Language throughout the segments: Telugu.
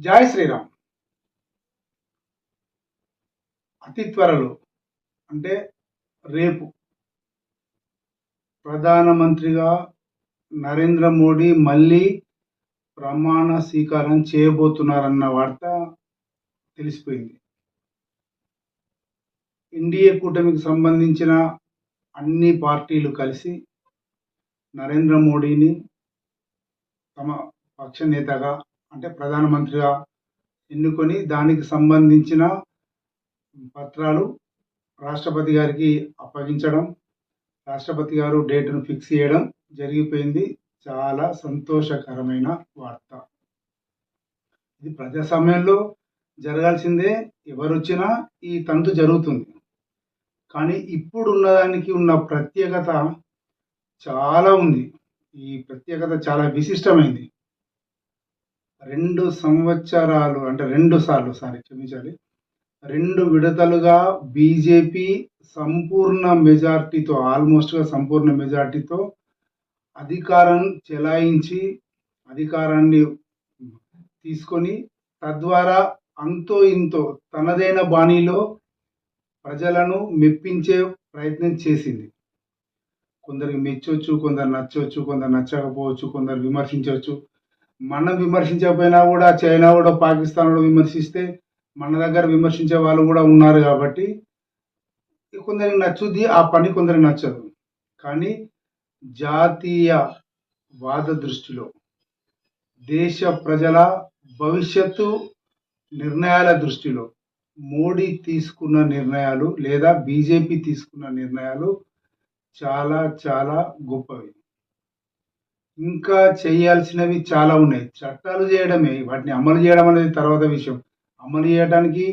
జై శ్రీరామ్. అతి త్వరలో అంటే రేపు ప్రధానమంత్రిగా నరేంద్ర మోడీ మళ్ళీ ప్రమాణ స్వీకారం చేయబోతున్నారన్న వార్త తెలిసిపోయింది. ఎన్డీఏ కూటమికి సంబంధించిన అన్ని పార్టీలు కలిసి నరేంద్ర మోడీని తమ పక్ష నేతగా అంటే ప్రధానమంత్రిగా ఎన్నుకొని దానికి సంబంధించిన పత్రాలు రాష్ట్రపతి గారికి అప్పగించడం, రాష్ట్రపతి గారు డేట్ను ఫిక్స్ చేయడం జరిగిపోయింది. చాలా సంతోషకరమైన వార్త. ఇది ప్రజాస్వామ్యంలో జరగాల్సిందే. ఎవరొచ్చినా ఈ తంతు జరుగుతుంది. కానీ ఇప్పుడు ఉన్నదానికి ఉన్న ప్రత్యేకత చాలా ఉంది. ఈ ప్రత్యేకత చాలా విశిష్టమైంది. 2 సంవత్సరాలు అంటే 2 సార్లు క్షమించాలి. 2 విడతలుగా బీజేపీ సంపూర్ణ మెజార్టీతో ఆల్మోస్ట్గా సంపూర్ణ మెజార్టీతో అధికారం చెలాయించి అధికారాన్ని తీసుకొని తద్వారా అంతో ఇంతో తనదైన బాణీలో ప్రజలను మెప్పించే ప్రయత్నం చేసింది. కొందరికి మెచ్చొచ్చు, కొందరు నచ్చవచ్చు, కొందరు నచ్చకపోవచ్చు, కొందరు విమర్శించవచ్చు. మనం విమర్శించకపోయినా కూడా చైనా కూడా పాకిస్తాన్ కూడా విమర్శిస్తే మన దగ్గర విమర్శించే వాళ్ళు కూడా ఉన్నారు. కాబట్టి కొందరికి నచ్చుద్ది ఆ పని, కొందరికి నచ్చదు. కానీ జాతీయ వాద దృష్టిలో దేశ ప్రజల భవిష్యత్తు నిర్ణయాల దృష్టిలో మోడీ తీసుకున్న నిర్ణయాలు లేదా బీజేపీ తీసుకున్న నిర్ణయాలు చాలా చాలా గొప్పవి. ఇంకా చేయాల్సినవి చాలా ఉన్నాయి. చట్టాలు చేయడమే, వాటిని అమలు చేయడం అనేది తర్వాత విషయం. అమలు చేయడానికి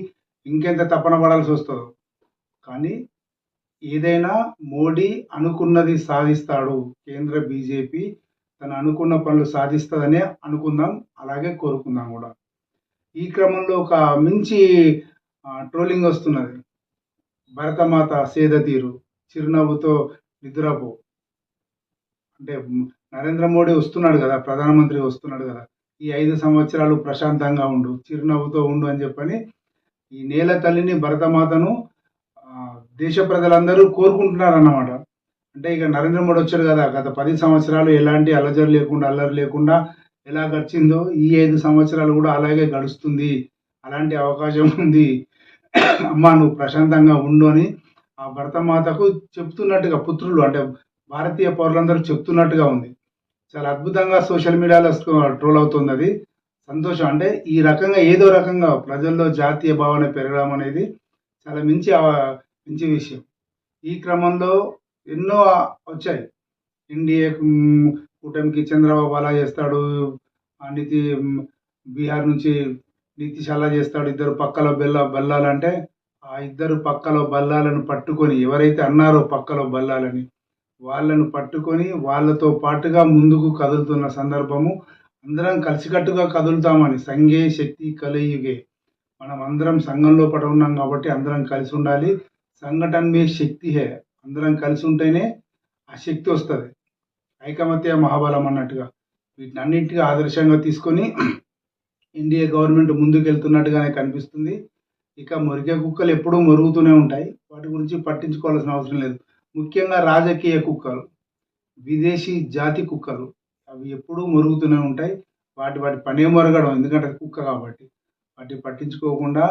ఇంకెంత తపన పడాల్సి వస్తుందో. కానీ ఏదైనా మోడీ అనుకున్నది సాధిస్తాడు. కేంద్ర బీజేపీ తను అనుకున్న పనులు సాధిస్తుందనే అనుకుందాం, అలాగే కోరుకుందాం కూడా. ఈ క్రమంలో ఒక మంచి ట్రోలింగ్ వస్తున్నది. భరతమాత సేద తీరు, చిరునవ్వుతో నిద్రపో. అంటే నరేంద్ర మోడీ వస్తున్నాడు కదా, ప్రధానమంత్రి వస్తున్నాడు కదా, ఈ 5 సంవత్సరాలు ప్రశాంతంగా ఉండు, చిరునవ్వుతో ఉండు అని చెప్పని ఈ నేల తల్లిని భరతమాతను దేశ ప్రజలందరూ కోరుకుంటున్నారు అన్నమాట. అంటే ఇక నరేంద్ర మోడీ వచ్చాడు కదా, గత 10 సంవత్సరాలు ఎలాంటి అల్లరి లేకుండా ఎలా గడిచిందో ఈ 5 సంవత్సరాలు కూడా అలాగే గడుస్తుంది. అలాంటి అవకాశం ఉంది. అమ్మ నువ్వు ప్రశాంతంగా ఉండు అని ఆ భరతమాతకు చెప్తున్నట్టుగా పుత్రులు అంటే భారతీయ పౌరులందరూ చెప్తున్నట్టుగా ఉంది. చాలా అద్భుతంగా సోషల్ మీడియాలో ట్రోల్ అవుతుంది. అది సంతోషం. అంటే ఈ రకంగా ఏదో రకంగా ప్రజల్లో జాతీయ భావన పెరగడం అనేది చాలా మంచి విషయం. ఈ క్రమంలో ఎన్నో వచ్చాయి. ఎన్డీఏ కూటమికి చంద్రబాబు అలా చేస్తాడు, బీహార్ నుంచి నీతీష్ అలా చేస్తాడు, ఇద్దరు పక్కలో బల్లాలంటే ఆ ఇద్దరు పక్కలో బల్లాలను పట్టుకొని ఎవరైతే అన్నారో పక్కలో బల్లాలని వాళ్ళను పట్టుకొని వాళ్ళతో పాటుగా ముందుకు కదులుతున్న సందర్భము. అందరం కలిసికట్టుగా కదులుతామని సంఘే శక్తి కలయుగే. మనం అందరం సంఘంలో పడి ఉన్నాం కాబట్టి అందరం కలిసి ఉండాలి. సంఘటన మీ శక్తి హే. అందరం కలిసి ఉంటేనే ఆ శక్తి వస్తుంది. ఐకమత్య మహాబలం అన్నట్టుగా వీటిని అన్నింటిగా ఆదర్శంగా తీసుకొని ఇండియా గవర్నమెంట్ ముందుకు వెళ్తున్నట్టుగానే కనిపిస్తుంది. ఇక మురిగే కుక్కలు ఎప్పుడూ మరుగుతూనే ఉంటాయి. వాటి గురించి పట్టించుకోవాల్సిన అవసరం లేదు. ముఖ్యంగా రాజకీయ కుక్కలు, విదేశీ జాతి కుక్కలు అవి ఎప్పుడూ మరుగుతూనే ఉంటాయి. వాటి పనే మరగడం, ఎందుకంటే కుక్క కాబట్టి. వాటి పట్టించుకోకుండా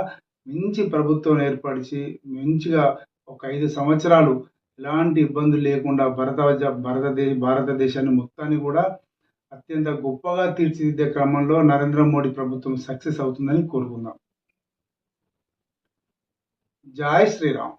మంచి ప్రభుత్వం ఏర్పరిచి మంచిగా ఒక 5 సంవత్సరాలు ఎలాంటి ఇబ్బందులు లేకుండా భారతదేశాన్ని మొత్తాన్ని కూడా అత్యంత గొప్పగా తీర్చిదిద్దే క్రమంలో నరేంద్ర మోడీ ప్రభుత్వం సక్సెస్ అవుతుందని కోరుకుందాం. జై శ్రీరామ్.